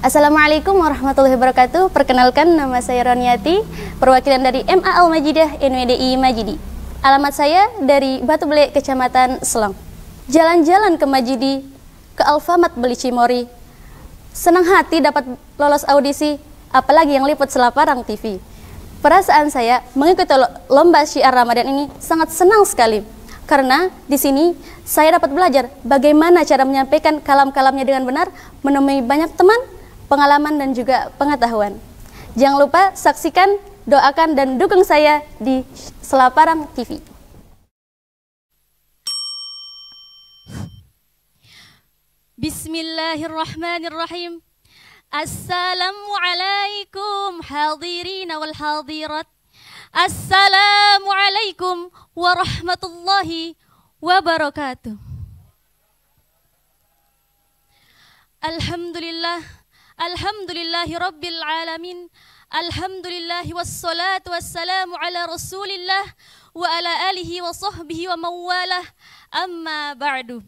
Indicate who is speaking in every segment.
Speaker 1: Assalamualaikum warahmatullahi wabarakatuh. Perkenalkan, nama saya Roniati, perwakilan dari MA Al-Majidah NWDI Majidi. Alamat saya dari Batu Bele, Kecamatan Selang. Jalan-jalan ke Majidi, ke Alfamart beli cimori. Senang hati dapat lolos audisi, apalagi yang liput Selaparang TV. Perasaan saya mengikuti lomba syiar Ramadan ini sangat senang sekali. Karena di sini saya dapat belajar bagaimana cara menyampaikan kalam-kalamnya dengan benar, menemui banyak teman, pengalaman dan juga pengetahuan. Jangan lupa saksikan, doakan dan dukung saya di Selaparang TV. Bismillahirrahmanirrahim. Assalamualaikum hadirin wal hadirat. Assalamualaikum warahmatullahi wabarakatuh. Alhamdulillah, alhamdulillahi rabbil alamin. Alhamdulillahi wassalatu wassalamu ala rasulillah wa ala alihi wa sahbihi wa mawalah. Amma ba'du.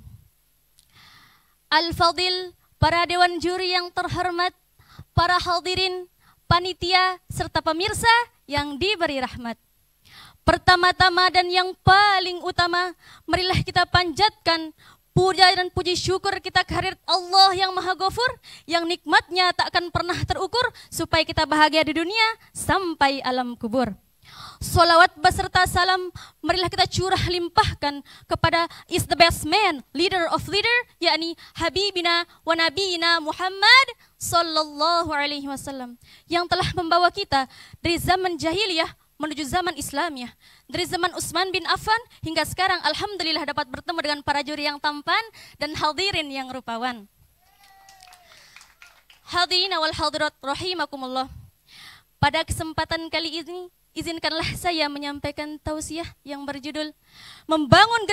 Speaker 1: Al-Fadil, para dewan juri yang terhormat, para hadirin, panitia, serta pemirsa yang diberi rahmat. Pertama-tama dan yang paling utama, marilah kita panjatkan puja dan puji syukur kita kehadirat Allah yang Maha Ghafur, yang nikmatnya tak akan pernah terukur, supaya kita bahagia di dunia sampai alam kubur. Salawat beserta salam marilah kita curah limpahkan kepada is the best man, leader of leader, yakni Habibina wa Nabiyina Muhammad sallallahu alaihi wasallam, yang telah membawa kita dari zaman jahiliyah menuju zaman Islamiyah, dari zaman Utsman bin Affan hingga sekarang alhamdulillah dapat bertemu dengan para juri yang tampan dan hadirin yang rupawan. Hadirin wal hadirat rahimakumullah. Pada kesempatan kali ini izinkanlah saya menyampaikan tausiah yang berjudul Membangun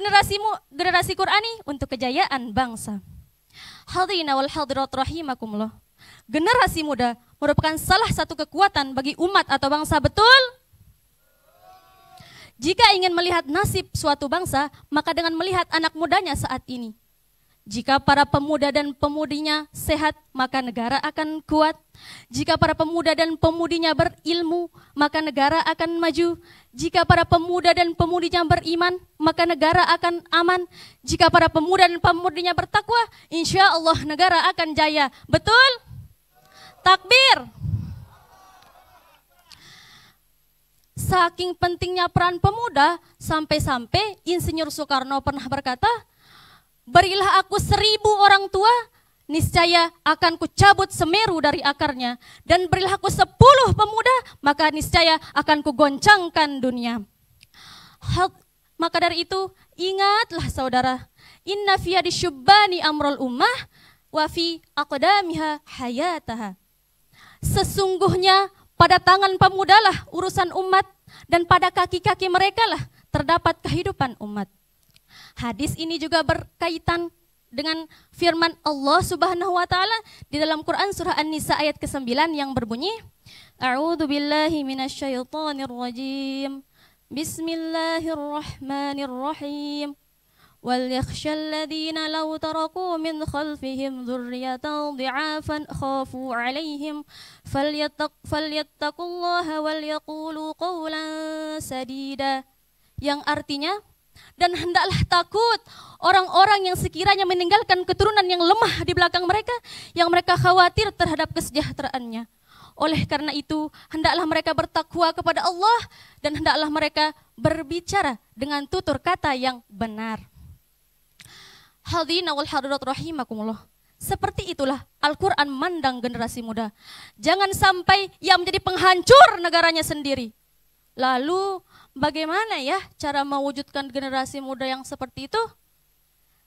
Speaker 1: generasi Qurani untuk kejayaan bangsa. Hadirin wal hadirat rahimakumullah. Generasi muda merupakan salah satu kekuatan bagi umat atau bangsa, betul? Jika ingin melihat nasib suatu bangsa, maka dengan melihat anak mudanya saat ini. Jika para pemuda dan pemudinya sehat, maka negara akan kuat. Jika para pemuda dan pemudinya berilmu, maka negara akan maju. Jika para pemuda dan pemudinya beriman, maka negara akan aman. Jika para pemuda dan pemudinya bertakwa, insya Allah negara akan jaya. Betul? Takbir. Saking pentingnya peran pemuda, sampai-sampai Insinyur Soekarno pernah berkata, berilah aku 1000 orang tua, niscaya akan kucabut Semeru dari akarnya. Dan berilah aku 10 pemuda, maka niscaya akan kugoncangkan dunia. Maka dari itu, ingatlah saudara, inna fiya disyubbani amrul ummah, wa fi aqdamiha hayataha. Sesungguhnya pada tangan pemudalah urusan umat, dan pada kaki-kaki mereka lah terdapat kehidupan umat. Hadis ini juga berkaitan dengan firman Allah Subhanahu wa taala di dalam Quran surah An-Nisa ayat ke-9 yang berbunyi, A'udzu billahi minasyaitonir rajim. Bismillahirrahmanirrahim. Wal yakhshal ladzina law taraku min khalfihim dzurriyyatan dhi'afan khafu 'alaihim falyattaqullaha wal yaqulu qawlan sadida. Yang artinya, dan hendaklah takut orang-orang yang sekiranya meninggalkan keturunan yang lemah di belakang mereka, yang mereka khawatir terhadap kesejahteraannya. Oleh karena itu, hendaklah mereka bertakwa kepada Allah, dan hendaklah mereka berbicara dengan tutur kata yang benar. Hadirin wal hadirat rahimakumullah. Seperti itulah Al-Quran memandang generasi muda. Jangan sampai ia menjadi penghancur negaranya sendiri. Lalu bagaimana ya cara mewujudkan generasi muda yang seperti itu?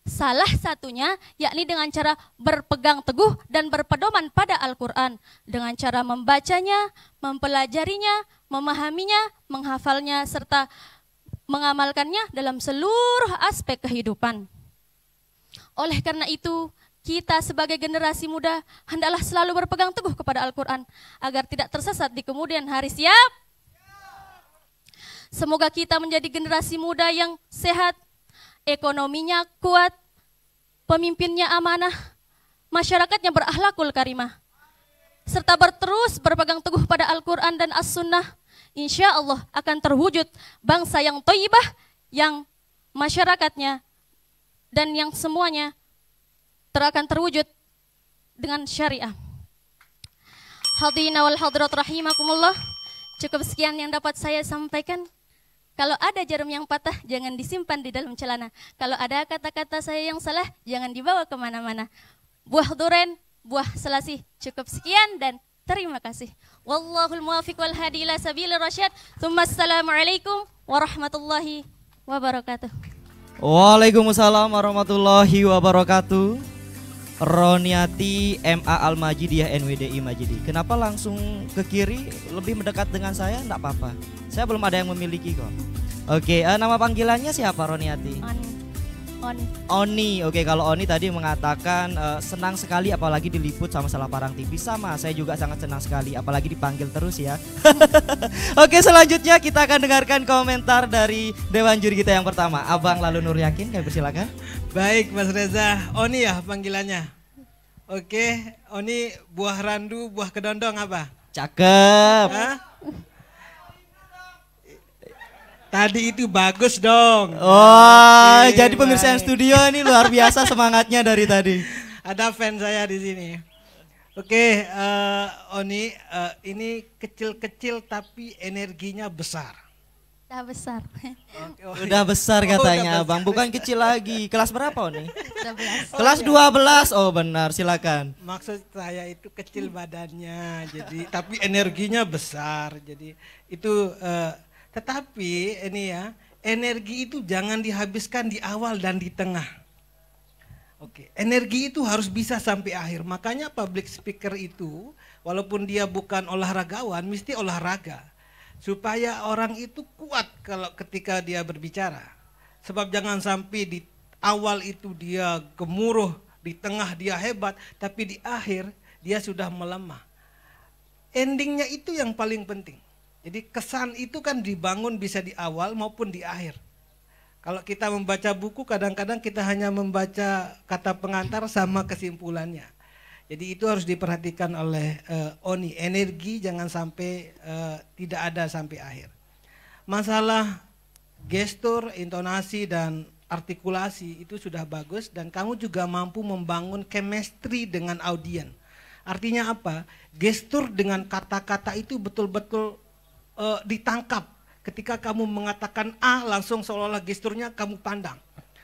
Speaker 1: Salah satunya yakni dengan cara berpegang teguh dan berpedoman pada Al-Quran. Dengan cara membacanya, mempelajarinya, memahaminya, menghafalnya, serta mengamalkannya dalam seluruh aspek kehidupan. Oleh karena itu, kita sebagai generasi muda hendaklah selalu berpegang teguh kepada Al-Quran agar tidak tersesat di kemudian hari. Siap? Semoga kita menjadi generasi muda yang sehat, ekonominya kuat, pemimpinnya amanah, masyarakatnya berakhlakul karimah. serta terus berpegang teguh pada Al-Quran dan As-Sunnah, insya Allah akan terwujud bangsa yang thayyibah, yang masyarakatnya dan yang semuanya akan terwujud dengan syariah. Hadina wal hadirat rahimakumullah. Cukup sekian yang dapat saya sampaikan. Kalau ada jarum yang patah, jangan disimpan di dalam celana. Kalau ada kata-kata saya yang salah, jangan dibawa kemana-mana. Buah duren, buah selasih. Cukup sekian dan terima kasih. Wallahul muwafiq wal hadi ila sabilir rasyad. Assalamualaikum warahmatullahi wabarakatuh.
Speaker 2: Waalaikumsalam warahmatullahi wabarakatuh. Roniati MA Al-Majidiyah NWDI Majidi. Kenapa langsung ke kiri, lebih mendekat dengan saya? Enggak apa-apa. Saya belum ada yang memiliki kok. Oke, nama panggilannya siapa Roniati? Oni. Oke, kalau Oni tadi mengatakan senang sekali apalagi diliput sama Salah Parang TV. Sama, saya juga sangat senang sekali apalagi dipanggil terus ya. Oke, selanjutnya kita akan dengarkan komentar dari Dewan Juri kita yang pertama, Abang Lalu Nur Yakin, kami persilakan.
Speaker 3: Baik Mas Reza, Oni ya panggilannya. Oke, Oni buah randu, buah kedondong apa?
Speaker 2: Cakep.
Speaker 3: Hah? Tadi itu bagus dong.
Speaker 2: Wah, jadi pemirsa yang studio ini luar biasa semangatnya dari tadi.
Speaker 3: Ada fans saya di sini. Oke, Oni, ini kecil-kecil tapi energinya besar.
Speaker 1: Udah besar.
Speaker 2: Udah besar katanya
Speaker 3: udah
Speaker 2: Abang, bukan kecil lagi. Kelas berapa Oni?
Speaker 1: 12.
Speaker 2: Kelas 12. Oh benar, silakan.
Speaker 3: Maksud saya itu kecil badannya, jadi tapi energinya besar. Jadi itu tetapi ini ya, energi itu jangan dihabiskan di awal dan di tengah. Oke, energi itu harus bisa sampai akhir. Makanya public speaker itu walaupun dia bukan olahragawan, mesti olahraga. Supaya orang itu kuat kalau ketika dia berbicara. Sebab jangan sampai di awal itu dia gemuruh, di tengah dia hebat, tapi di akhir dia sudah melemah. Endingnya itu yang paling penting. Jadi kesan itu kan dibangun bisa di awal maupun di akhir. Kalau kita membaca buku kadang-kadang kita hanya membaca kata pengantar sama kesimpulannya. Jadi itu harus diperhatikan oleh Oni. Energi jangan sampai tidak ada sampai akhir. Masalah gestur, intonasi dan artikulasi itu sudah bagus dan kamu juga mampu membangun chemistry dengan audien. Artinya apa? Gestur dengan kata-kata itu betul-betul ditangkap. Ketika kamu mengatakan A langsung seolah-olah gesturnya kamu pandang.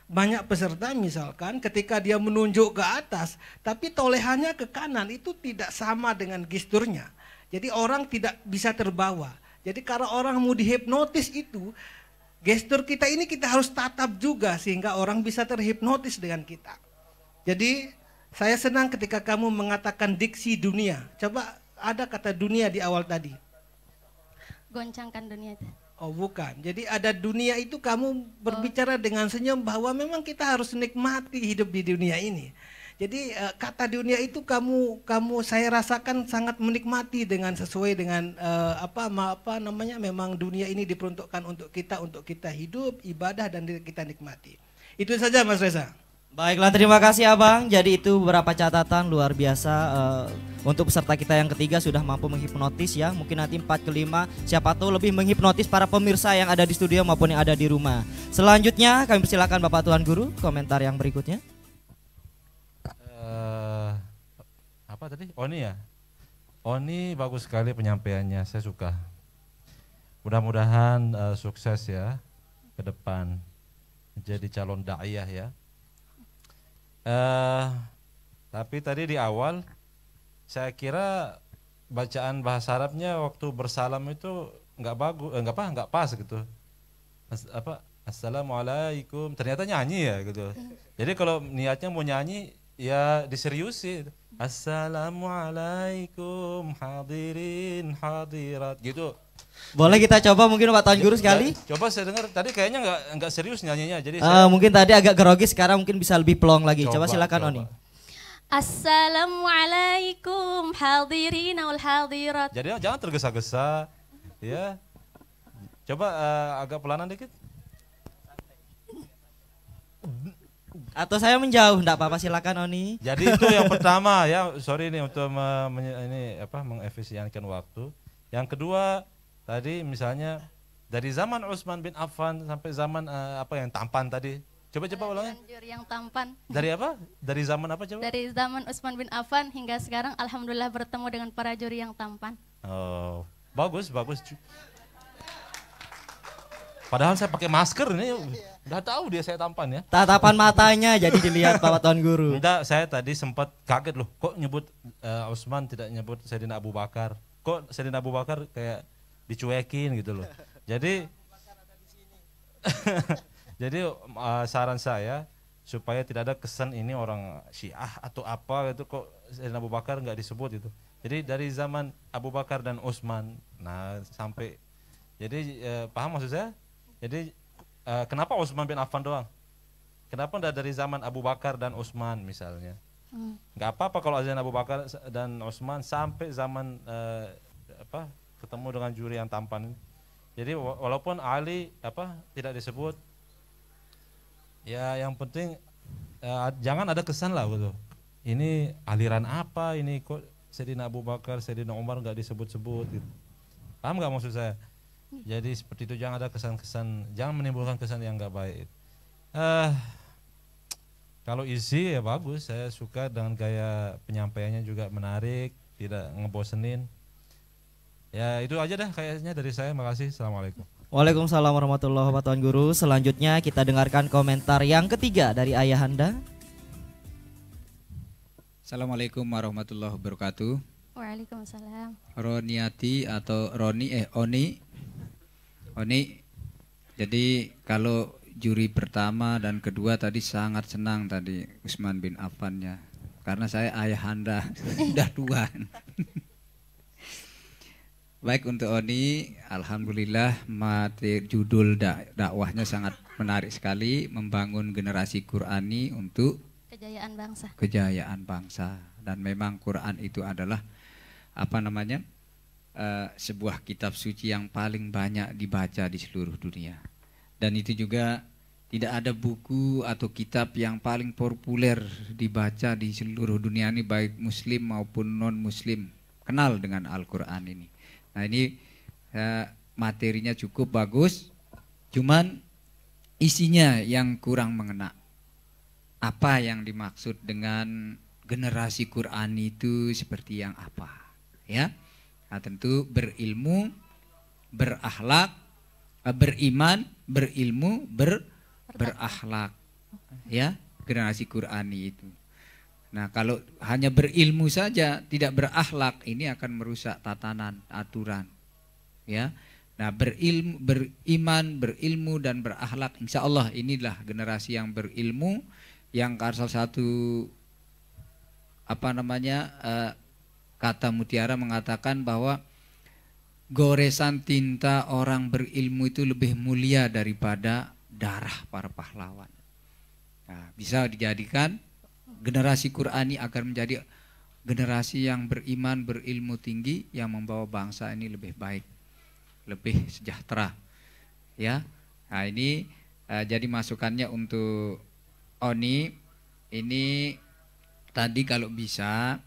Speaker 3: Banyak peserta misalkan ketika dia menunjuk ke atas tapi tolehannya ke kanan itu tidak sama dengan gesturnya. Jadi orang tidak bisa terbawa. Jadi kalau orang mau dihipnotis itu gestur kita ini kita harus tatap juga sehingga orang bisa terhipnotis dengan kita. Jadi saya senang ketika kamu mengatakan diksi dunia. Coba ada kata dunia di awal tadi.
Speaker 1: Goncangkan dunia itu.
Speaker 3: Oh bukan, jadi ada dunia itu kamu berbicara dengan senyum bahwa memang kita harus nikmati hidup di dunia ini. Jadi kata dunia itu kamu saya rasakan sangat menikmati dengan sesuai dengan apa namanya memang dunia ini diperuntukkan untuk kita hidup, ibadah dan kita nikmati. Itu saja Mas Reza.
Speaker 2: Baiklah, terima kasih Abang. Jadi itu beberapa catatan luar biasa untuk peserta kita yang ketiga sudah mampu menghipnotis ya. Mungkin nanti 4 ke 5 siapa tahu lebih menghipnotis para pemirsa yang ada di studio maupun yang ada di rumah. Selanjutnya kami persilakan Bapak Tuan Guru komentar yang berikutnya.
Speaker 4: Apa tadi? Oni ya? Oni bagus sekali penyampaiannya, saya suka. Mudah-mudahan sukses ya ke depan menjadi calon da'iyah ya. Tapi tadi di awal saya kira bacaan bahasa Arabnya waktu bersalam itu nggak bagus, nggak pas gitu. Assalamualaikum, ternyata nyanyi ya gitu. Jadi kalau niatnya mau nyanyi ya diseriusin. Assalamualaikum hadirin hadirat gitu.
Speaker 2: Boleh kita coba mungkin Pak Tuan Guru sekali?
Speaker 4: Coba saya dengar tadi kayaknya nggak serius nyanyinya. Jadi
Speaker 2: mungkin tadi agak grogi, sekarang mungkin bisa lebih plong lagi. Coba silakan Oni.
Speaker 1: Assalamualaikum hadirin wal hadirat.
Speaker 4: Jadi jangan tergesa-gesa ya. Coba agak pelanan dikit.
Speaker 2: Atau saya menjauh, enggak apa-apa, silakan Oni.
Speaker 4: Jadi itu yang pertama ya, sorry nih untuk mengefisienkan waktu. Yang kedua tadi misalnya dari zaman Utsman bin Affan sampai zaman apa yang tampan tadi. Coba ulangnya.
Speaker 1: Juri yang tampan.
Speaker 4: Dari apa? Dari zaman apa coba?
Speaker 1: Dari zaman Utsman bin Affan hingga sekarang alhamdulillah bertemu dengan para juri yang tampan.
Speaker 4: Oh, bagus. Padahal saya pakai masker ini, udah tahu dia saya tampan ya.
Speaker 2: Tatapan matanya jadi dilihat Bapak Tuan Guru.
Speaker 4: Enggak, saya tadi sempat kaget loh. Kok nyebut Utsman tidak nyebut Sayyidina Abu Bakar? Kok Sayyidina Abu Bakar kayak dicuekin gitu loh. Jadi jadi saran saya supaya tidak ada kesan ini orang Syiah atau apa gitu, kok Sayyidina Abu Bakar nggak disebut itu. Jadi dari zaman Abu Bakar dan Utsman, nah sampai jadi paham maksud saya? Jadi kenapa Utsman bin Affan doang? Kenapa enggak dari zaman Abu Bakar dan Utsman misalnya? Enggak apa-apa kalau azan Abu Bakar dan Utsman sampai zaman ketemu dengan juri yang tampan. Jadi walaupun Ali tidak disebut, ya yang penting jangan ada kesan lah gitu. Ini aliran apa? Ini kok Sayyidina Abu Bakar, Sayyidina Umar enggak disebut-sebut gitu. Paham enggak maksud saya? Jadi seperti itu, jangan ada kesan-kesan, jangan menimbulkan kesan yang enggak baik. Kalau isi ya bagus, saya suka dengan gaya penyampaiannya juga menarik, tidak ngebosenin. Ya itu aja dah kayaknya dari saya, makasih. Assalamualaikum.
Speaker 2: Waalaikumsalam warahmatullahi wabarakatuh Guru. Selanjutnya kita dengarkan komentar yang ketiga dari Ayahanda.
Speaker 5: Assalamualaikum warahmatullahi wabarakatuh.
Speaker 1: Waalaikumsalam.
Speaker 5: Roniati atau Oni. Jadi kalau juri pertama dan kedua tadi sangat senang tadi Utsman bin Affan ya. Karena saya ayahanda sudah tua. Baik, untuk Oni, alhamdulillah judul dakwahnya sangat menarik sekali, membangun generasi Qurani untuk kejayaan bangsa. Dan memang Quran itu adalah sebuah kitab suci yang paling banyak dibaca di seluruh dunia. Dan itu juga tidak ada buku atau kitab yang paling populer dibaca di seluruh dunia ini, baik muslim maupun non muslim kenal dengan Al-Quran ini. Nah ini materinya cukup bagus, cuman isinya yang kurang mengena. Apa yang dimaksud dengan generasi Quran itu seperti yang apa? Ya, nah, tentu berilmu, berakhlak, beriman, berilmu, berakhlak. Ya, generasi Qurani itu. Nah kalau hanya berilmu saja tidak berakhlak, ini akan merusak tatanan, aturan. Ya, nah beriman, berilmu dan berakhlak, insya Allah inilah generasi yang berilmu, yang salah satu kata Mutiara mengatakan bahwa goresan tinta orang berilmu itu lebih mulia daripada darah para pahlawan. Nah, bisa dijadikan generasi Qurani agar menjadi generasi yang beriman, berilmu tinggi, yang membawa bangsa ini lebih baik, lebih sejahtera. Ya, nah ini jadi masukannya untuk Oni. Ini tadi kalau bisa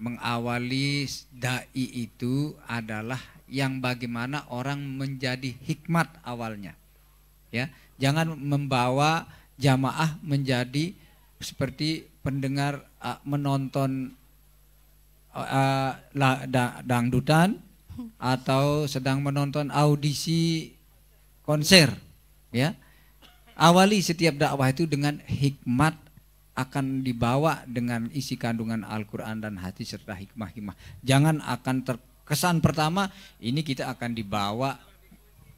Speaker 5: mengawali dai itu adalah yang bagaimana orang menjadi hikmat awalnya. Ya, jangan membawa jamaah menjadi seperti pendengar menonton dangdutan atau sedang menonton audisi konser. Ya, awali setiap dakwah itu dengan hikmat, akan dibawa dengan isi kandungan Al-Quran dan hati serta hikmah-hikmah. Jangan akan terkesan pertama ini kita akan dibawa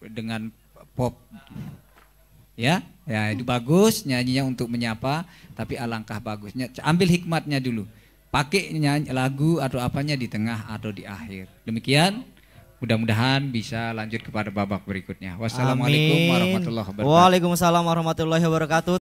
Speaker 5: dengan pop. Ya, itu bagus nyanyinya untuk menyapa, tapi alangkah bagusnya ambil hikmatnya dulu. Pakai nyanyi lagu atau apanya di tengah atau di akhir. Demikian, mudah-mudahan bisa lanjut kepada babak berikutnya. Wassalamualaikum warahmatullahi wabarakatuh.
Speaker 2: Waalaikumsalam warahmatullahi wabarakatuh.